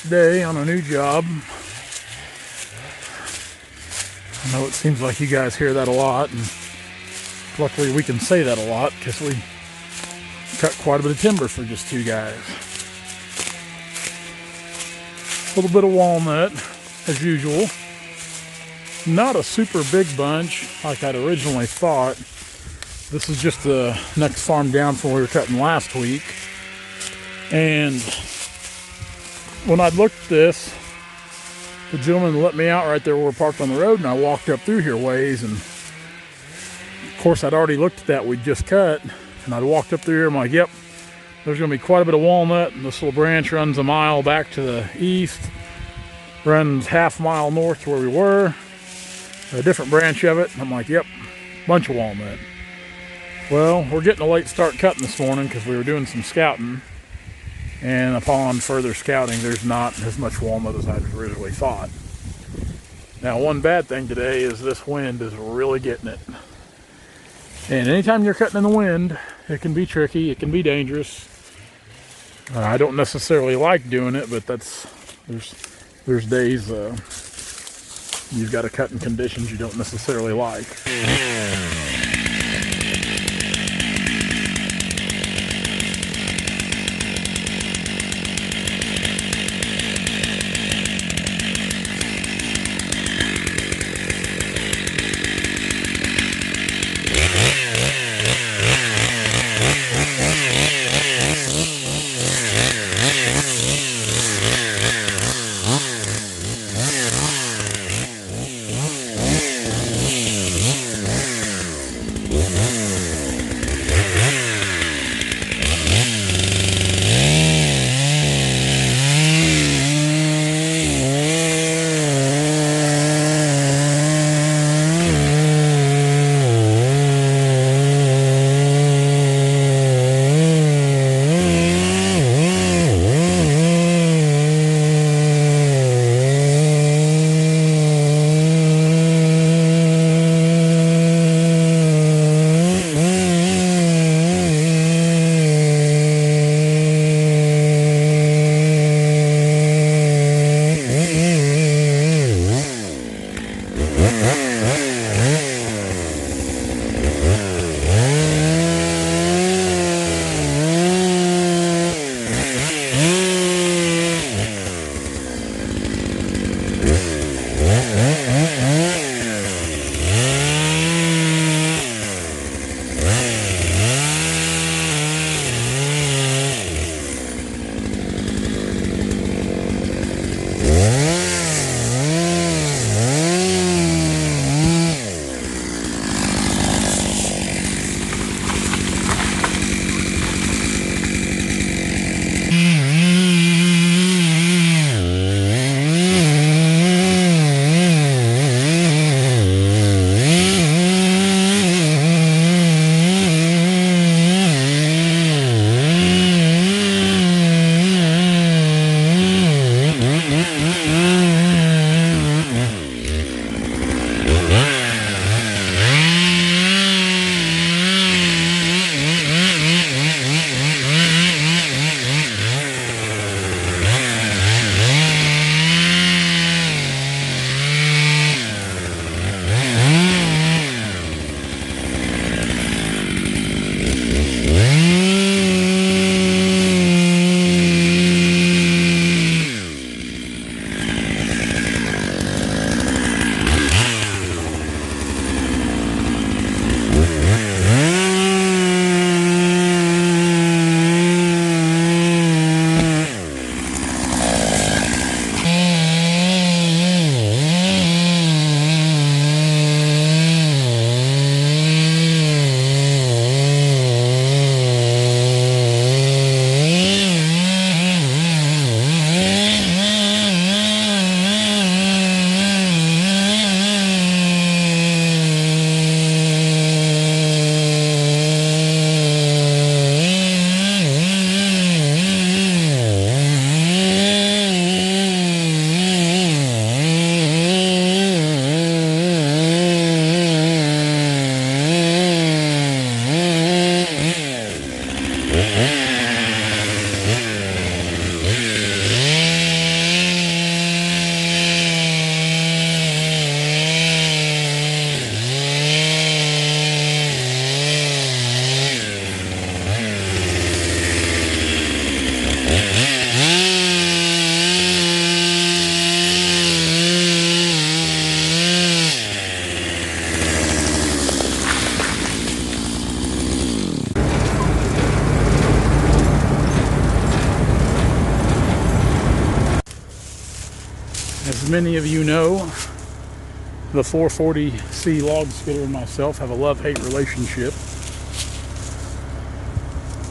first day on a new job. I know it seems like you guys hear that a lot, and luckily we can say that a lot because we cut quite a bit of timber for just 2 guys. A little bit of walnut, as usual. Not a super big bunch like I'd originally thought. This is just the next farm down from where we were cutting last week. And when I looked at this, the gentleman let me out right there where we're parked on the road, and I walked up through here ways, and of course I'd already looked at that we'd just cut, and I'd walked up through here. I'm like, yep, there's going to be quite a bit of walnut, and this little branch runs a mile back to the east, runs half mile north to where we were, a different branch of it, and I'm like, yep, bunch of walnut. Well, we're getting a late start cutting this morning because we were doing some scouting, and upon further scouting, there's not as much walnut as I originally thought. Now, one bad thing today is this wind is really getting it. And anytime you're cutting in the wind, it can be tricky, it can be dangerous. I don't necessarily like doing it, but there's days you've got to cut in conditions you don't necessarily like. As many of you know, the 440C log skidder and myself have a love-hate relationship.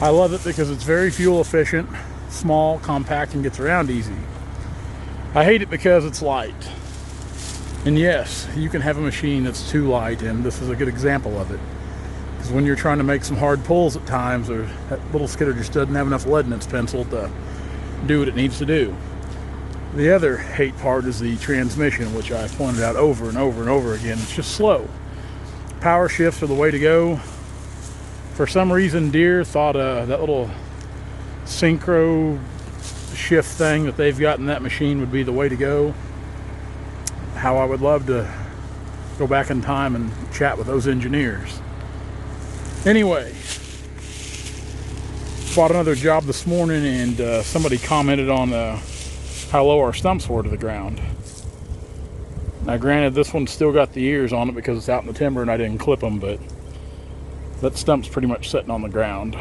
I love it because it's very fuel efficient, small, compact, and gets around easy. I hate it because it's light. And yes, you can have a machine that's too light, and this is a good example of it. Because when you're trying to make some hard pulls at times, or that little skidder just doesn't have enough lead in its pencil to do what it needs to do. The other hate part is the transmission, which I pointed out over and over and over again. It's just slow. Power shifts are the way to go. For some reason, Deere thought that little synchro shift thing that they've got in that machine would be the way to go. How I would love to go back in time and chat with those engineers. Anyway, bought another job this morning, and somebody commented on how low our stumps were to the ground. Now granted, this one's still got the ears on it because it's out in the timber and I didn't clip them, but that stump's pretty much sitting on the ground.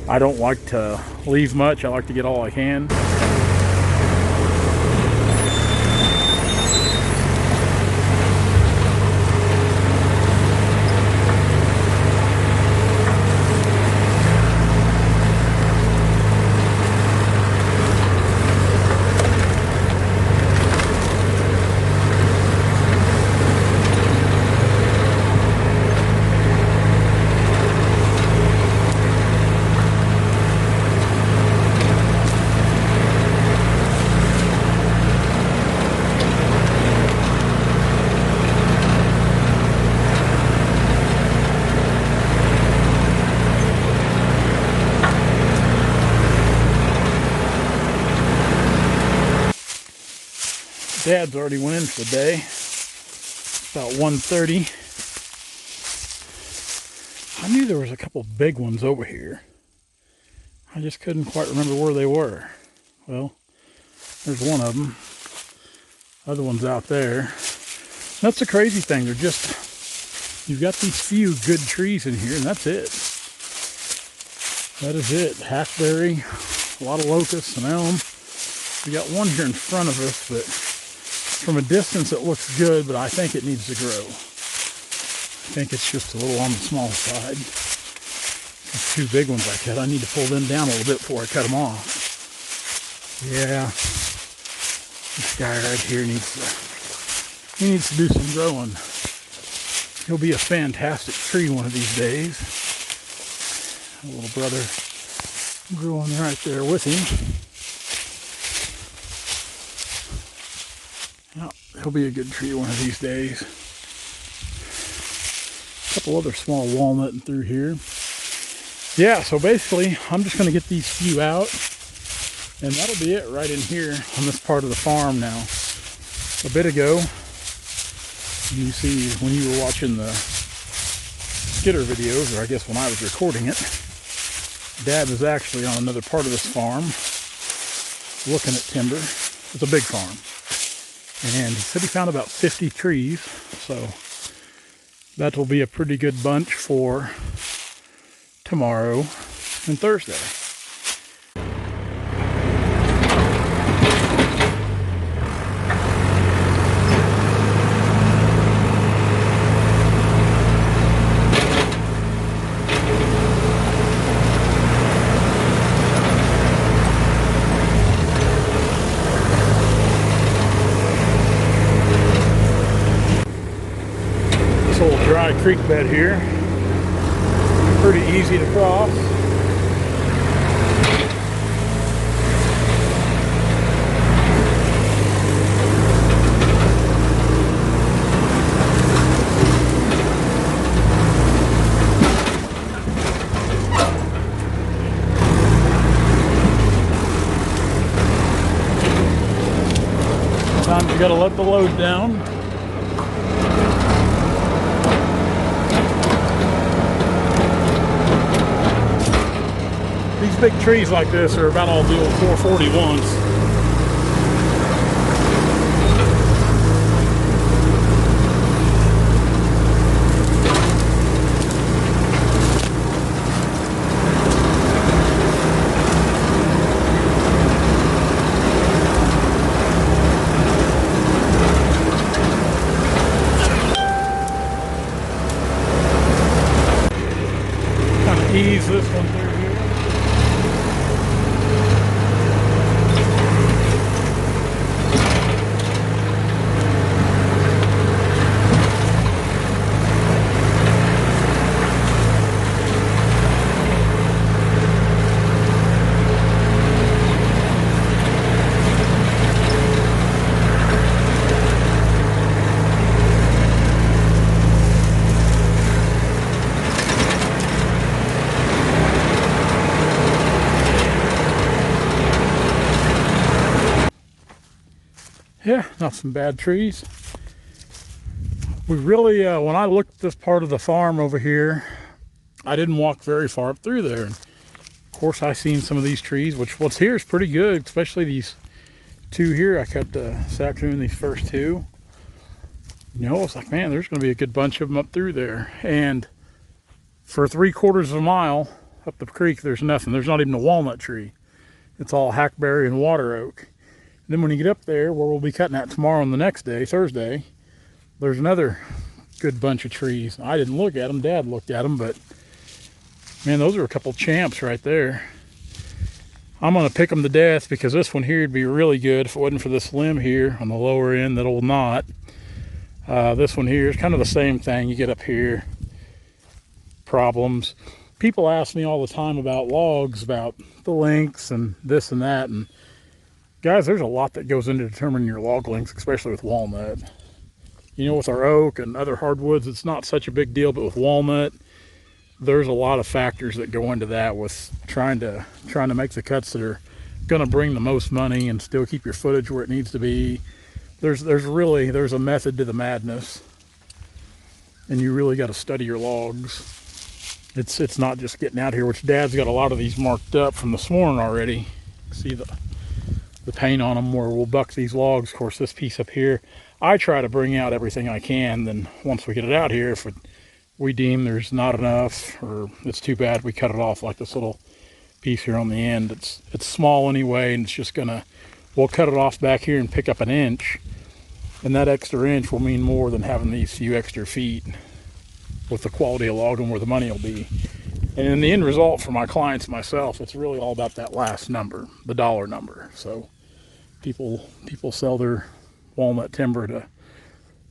I don't like to leave much. I like to get all I can. Dad's already went in for the day. About 1:30. I knew there was a couple big ones over here. I just couldn't quite remember where they were. Well, there's one of them. Other one's out there. That's the crazy thing. They're just, you've got these few good trees in here, and that's it. That is it. Hackberry, a lot of locusts and elm. We got one here in front of us, but from a distance it looks good, but I think it needs to grow. I think it's just a little on the small side. These two big ones I cut, I need to pull them down a little bit before I cut them off. Yeah, this guy right here needs to do some growing. He'll be a fantastic tree one of these days. A little brother growing right there with him. He'll be a good tree one of these days. A couple other small walnut through here. Yeah, so basically, I'm just going to get these few out, and that'll be it right in here on this part of the farm now. A bit ago, you see when you were watching the Skidder videos, or I guess when I was recording it, Dad was actually on another part of this farm looking at timber. It's a big farm. And he said he found about 50 trees, so that will be a pretty good bunch for tomorrow and Thursday. Dry creek bed here, pretty easy to cross. Sometimes you gotta let the load down. These big trees like this are about all the old 441s. Yeah, not some bad trees. We really, when I looked at this part of the farm over here, I didn't walk very far up through there. And of course, I seen some of these trees, which what's here is pretty good, especially these two here. I cut this afternoon, these first two. You know, I was like, man, there's going to be a good bunch of them up through there. And for 3/4 of a mile up the creek, there's nothing. There's not even a walnut tree. It's all hackberry and water oak. And then when you get up there, where we'll be cutting at tomorrow and the next day, Thursday, there's another good bunch of trees. I didn't look at them. Dad looked at them, but man, those are a couple champs right there. I'm going to pick them to death because this one here would be really good if it wasn't for this limb here on the lower end, that old knot. This one here is kind of the same thing. You get up here, problems. People ask me all the time about logs, about the lengths and this and that. And guys, there's a lot that goes into determining your log lengths, especially with walnut. You know, with our oak and other hardwoods, it's not such a big deal, but with walnut, there's a lot of factors that go into that with trying to make the cuts that are going to bring the most money and still keep your footage where it needs to be. There's a method to the madness, and you really got to study your logs. It's not just getting out here, which Dad's got a lot of these marked up from this morning already. See the paint on them where we'll buck these logs. Of course, this piece up here, I try to bring out everything I can. Then once we get it out here, if we deem there's not enough or it's too bad, we cut it off, like this little piece here on the end. It's small anyway, and it's just we'll cut it off back here and pick up an inch, and that extra inch will mean more than having these few extra feet with the quality of log and where the money will be. And in the end result for my clients and myself, it's really all about that last number, the dollar number. So people sell their walnut timber to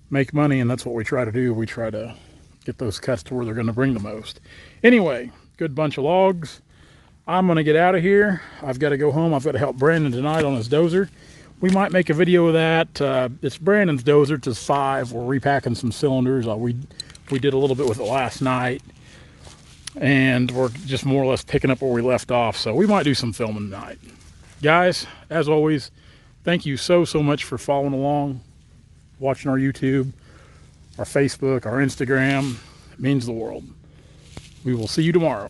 make money, and that's what we try to do. We try to get those cuts to where they're going to bring the most. Anyway, good bunch of logs. I'm going to get out of here. I've got to go home. I've got to help Brandon tonight on his dozer. We might make a video of that. It's Brandon's dozer. It's his 5. We're repacking some cylinders. We did a little bit with it last night, and we're just more or less picking up where we left off. So we might do some filming tonight. Guys, as always, thank you so much for following along, watching our YouTube, our Facebook, our Instagram. It means the world. We will see you tomorrow.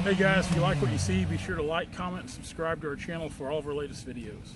Hey guys, if you like what you see, be sure to like, comment, and subscribe to our channel for all of our latest videos.